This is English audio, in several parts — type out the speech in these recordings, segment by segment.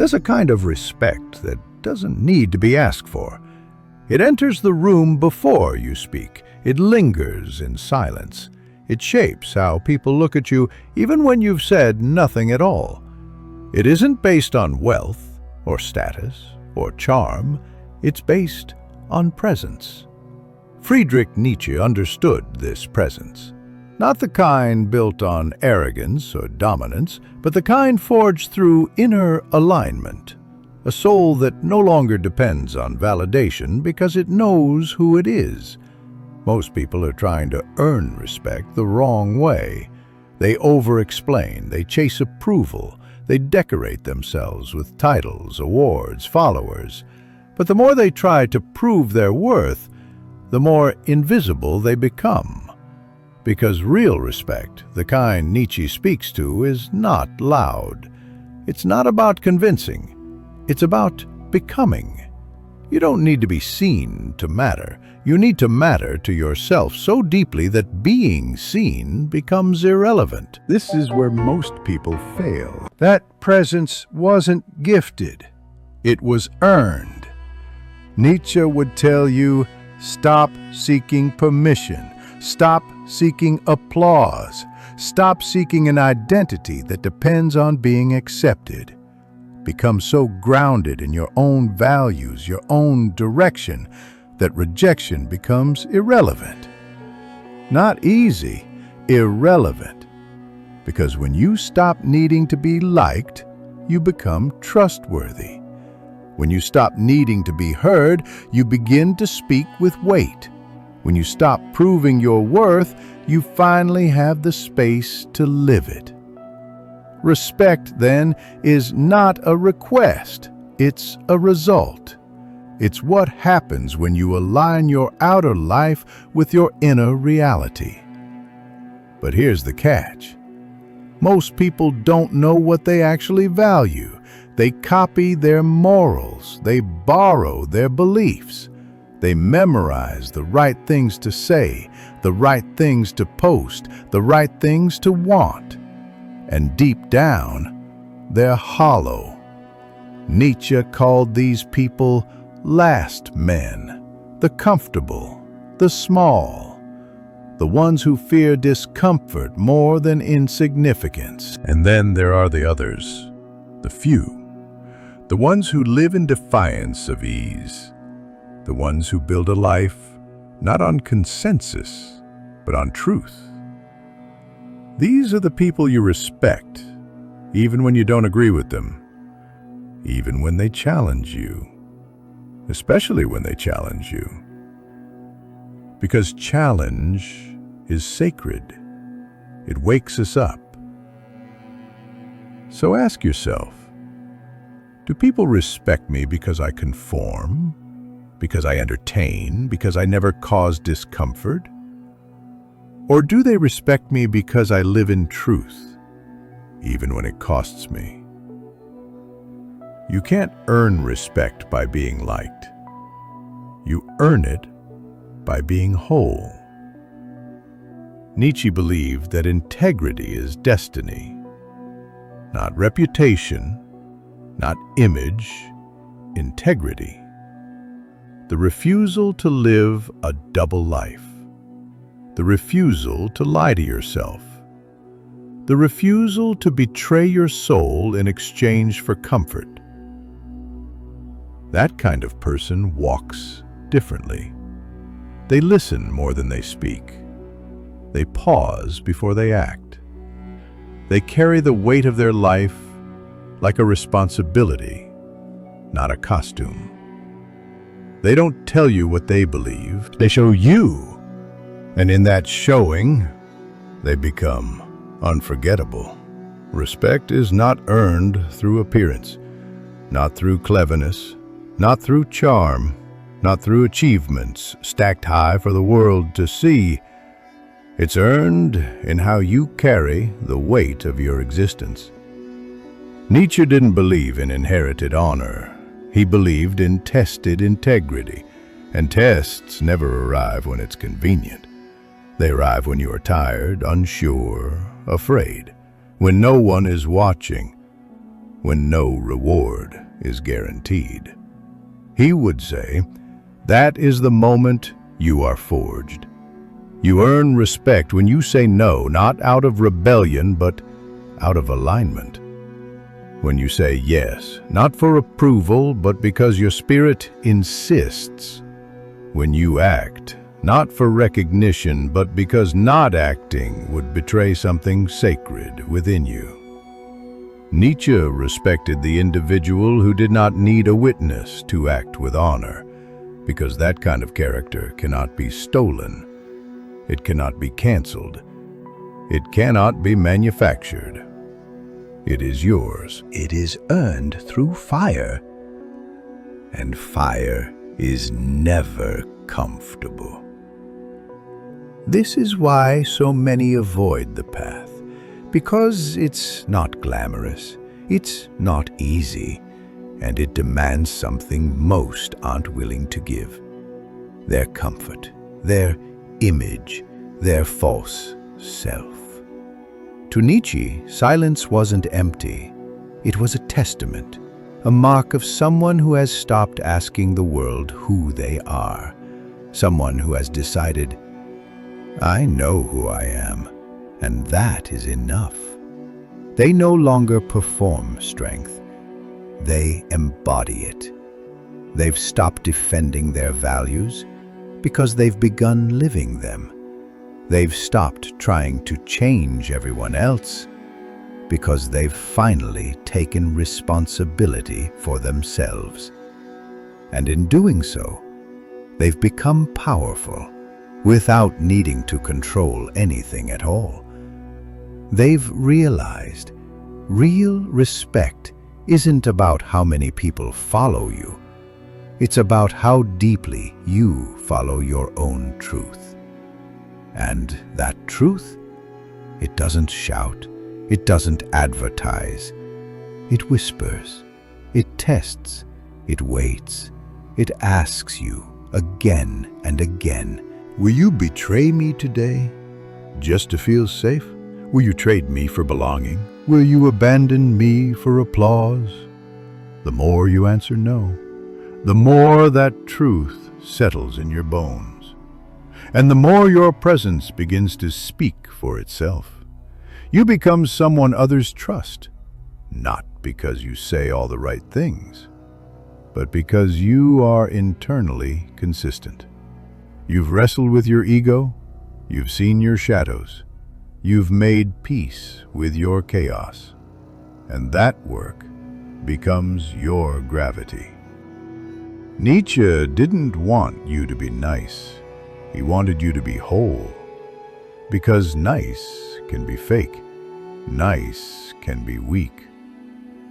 has a kind of respect that doesn't need to be asked for. It enters the room before you speak. It lingers in silence. It shapes how people look at you even when you've said nothing at all. It isn't based on wealth or status or charm. It's based on presence. Friedrich Nietzsche understood this presence. Not the kind built on arrogance or dominance, but the kind forged through inner alignment. A soul that no longer depends on validation because it knows who it is. Most people are trying to earn respect the wrong way. They over-explain, they chase approval, they decorate themselves with titles, awards, followers. But the more they try to prove their worth, the more invisible they become. Because real respect, the kind Nietzsche speaks to, is not loud. It's not about convincing. It's about becoming. You don't need to be seen to matter. You need to matter to yourself so deeply that being seen becomes irrelevant. This is where most people fail. That presence wasn't gifted. It was earned. Nietzsche would tell you, stop seeking permission. Stop seeking applause. Stop seeking an identity that depends on being accepted. Become so grounded in your own values, your own direction, that rejection becomes irrelevant. Not easy, irrelevant. Because when you stop needing to be liked, you become trustworthy. When you stop needing to be heard, you begin to speak with weight. When you stop proving your worth, you finally have the space to live it. Respect, then, is not a request, it's a result. It's what happens when you align your outer life with your inner reality. But here's the catch. Most people don't know what they actually value. They copy their morals, they borrow their beliefs. They memorize the right things to say, the right things to post, the right things to want. And deep down, they're hollow. Nietzsche called these people last men, the comfortable, the small, the ones who fear discomfort more than insignificance. And then there are the others, the few, the ones who live in defiance of ease, the ones who build a life not on consensus, but on truth. These are the people you respect, even when you don't agree with them, even when they challenge you, especially when they challenge you. Because challenge is sacred. It wakes us up. So ask yourself, do people respect me because I conform, because I entertain, because I never cause discomfort? Or do they respect me because I live in truth, even when it costs me? You can't earn respect by being liked. You earn it by being whole. Nietzsche believed that integrity is destiny, not reputation, not image, integrity. The refusal to live a double life. The refusal to lie to yourself. The refusal to betray your soul in exchange for comfort. That kind of person walks differently. They listen more than they speak. They pause before they act. They carry the weight of their life like a responsibility, not a costume. They don't tell you what they believe, they show you. And in that showing, they become unforgettable. Respect is not earned through appearance, not through cleverness, not through charm, not through achievements stacked high for the world to see. It's earned in how you carry the weight of your existence. Nietzsche didn't believe in inherited honor. He believed in tested integrity, and tests never arrive when it's convenient. They arrive when you are tired, unsure, afraid, when no one is watching. when no reward is guaranteed. He would say, that is the moment you are forged. You earn respect when you say no, not out of rebellion, but out of alignment. When you say yes, not for approval, but because your spirit insists. When you act, not for recognition, but because not acting would betray something sacred within you. Nietzsche respected the individual who did not need a witness to act with honor, because that kind of character cannot be stolen. It cannot be canceled. It cannot be manufactured. It is yours. It is earned through fire. And fire is never comfortable. This is why so many avoid the path, because it's not glamorous, it's not easy, and it demands something most aren't willing to give. Their comfort, their image, their false self. To Nietzsche, silence wasn't empty. It was a testament, a mark of someone who has stopped asking the world who they are, someone who has decided, I know who I am, and that is enough. They no longer perform strength. They embody it. They've stopped defending their values because they've begun living them. They've stopped trying to change everyone else because they've finally taken responsibility for themselves. And in doing so, they've become powerful without needing to control anything at all. They've realized real respect isn't about how many people follow you. It's about how deeply you follow your own truth. And that truth, it doesn't shout, it doesn't advertise. It whispers, it tests, it waits, it asks you again and again, will you betray me today just to feel safe? Will you trade me for belonging? Will you abandon me for applause? The more you answer no, the more that truth settles in your bones. And the more your presence begins to speak for itself. You become someone others trust, not because you say all the right things, but because you are internally consistent. You've wrestled with your ego, you've seen your shadows, you've made peace with your chaos, and that work becomes your gravity. Nietzsche didn't want you to be nice. He wanted you to be whole, because nice can be fake, nice can be weak,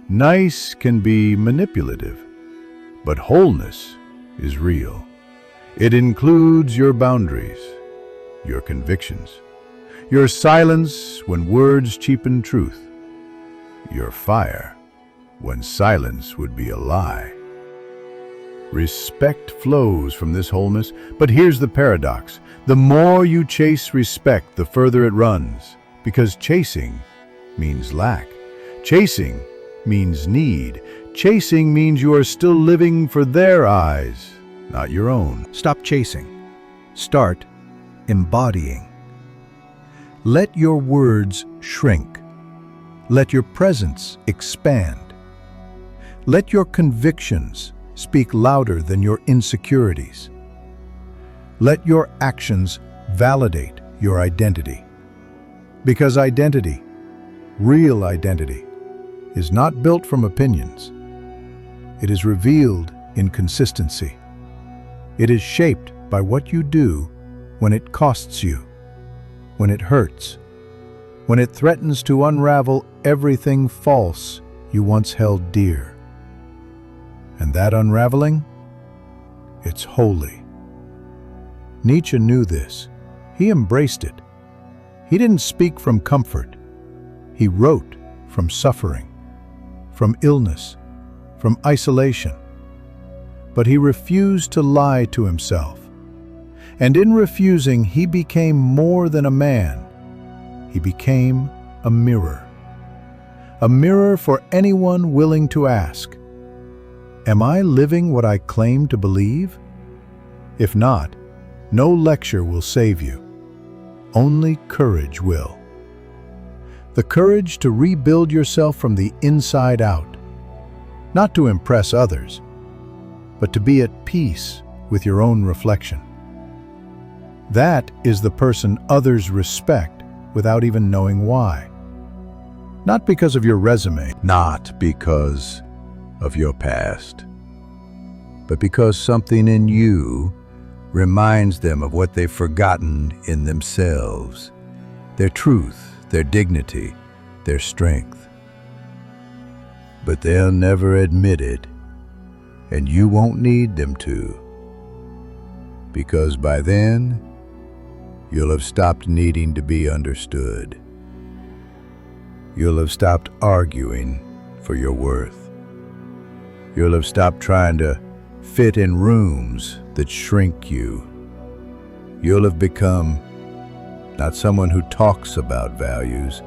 nice can be manipulative, but wholeness is real. It includes your boundaries, your convictions, your silence when words cheapen truth, your fire when silence would be a lie. Respect flows from this wholeness, but here's the paradox. The more you chase respect, the further it runs, because chasing means lack. Chasing means need. Chasing means you are still living for their eyes, not your own. Stop chasing. Start embodying. Let your words shrink. Let your presence expand. Let your convictions speak louder than your insecurities. Let your actions validate your identity. Because identity, real identity, is not built from opinions. It is revealed in consistency. It is shaped by what you do when it costs you, when it hurts, when it threatens to unravel everything false you once held dear. And that unraveling, it's holy. Nietzsche knew this. He embraced it. He didn't speak from comfort. He wrote from suffering, from illness, from isolation. But he refused to lie to himself. And in refusing, he became more than a man. He became a mirror. a mirror for anyone willing to ask, am I living what I claim to believe? If not, no lecture will save you. Only courage will. The courage to rebuild yourself from the inside out, not to impress others, but to be at peace with your own reflection. That is the person others respect without even knowing why. Not because of your resume, not because of your past, but because something in you reminds them of what they've forgotten in themselves, their truth, their dignity, their strength. But they'll never admit it, and you won't need them to, because by then, you'll have stopped needing to be understood. You'll have stopped arguing for your worth. You'll have stopped trying to fit in rooms that shrink you. You'll have become not someone who talks about values,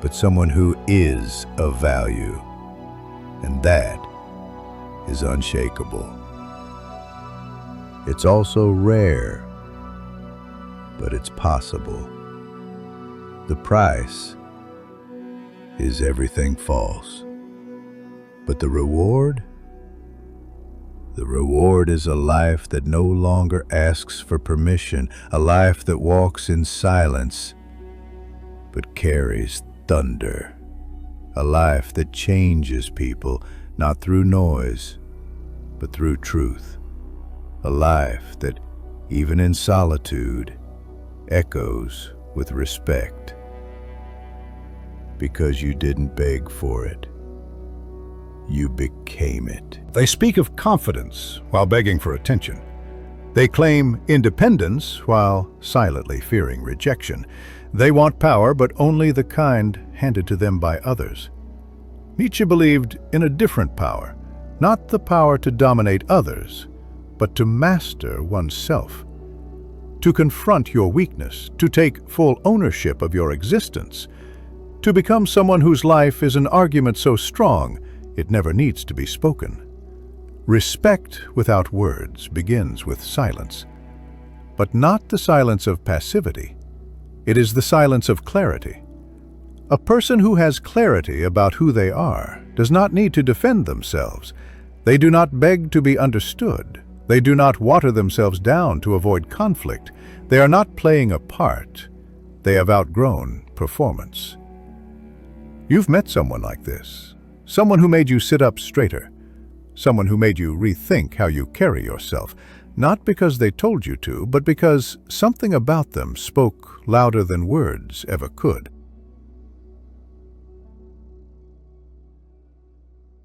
but someone who is of value. And that is unshakable. It's also rare, but it's possible. The price is everything false. But the reward? The reward is a life that no longer asks for permission, a life that walks in silence, but carries thunder, a life that changes people, not through noise, but through truth, a life that, even in solitude, echoes with respect, because you didn't beg for it. You became it. They speak of confidence while begging for attention. They claim independence while silently fearing rejection. They want power, but only the kind handed to them by others. Nietzsche believed in a different power, not the power to dominate others, but to master oneself, to confront your weakness, to take full ownership of your existence, to become someone whose life is an argument so strong it never needs to be spoken. Respect without words begins with silence, but not the silence of passivity. It is the silence of clarity. A person who has clarity about who they are does not need to defend themselves. They do not beg to be understood. They do not water themselves down to avoid conflict. They are not playing a part. They have outgrown performance. You've met someone like this. Someone who made you sit up straighter. Someone who made you rethink how you carry yourself, not because they told you to, but because something about them spoke louder than words ever could.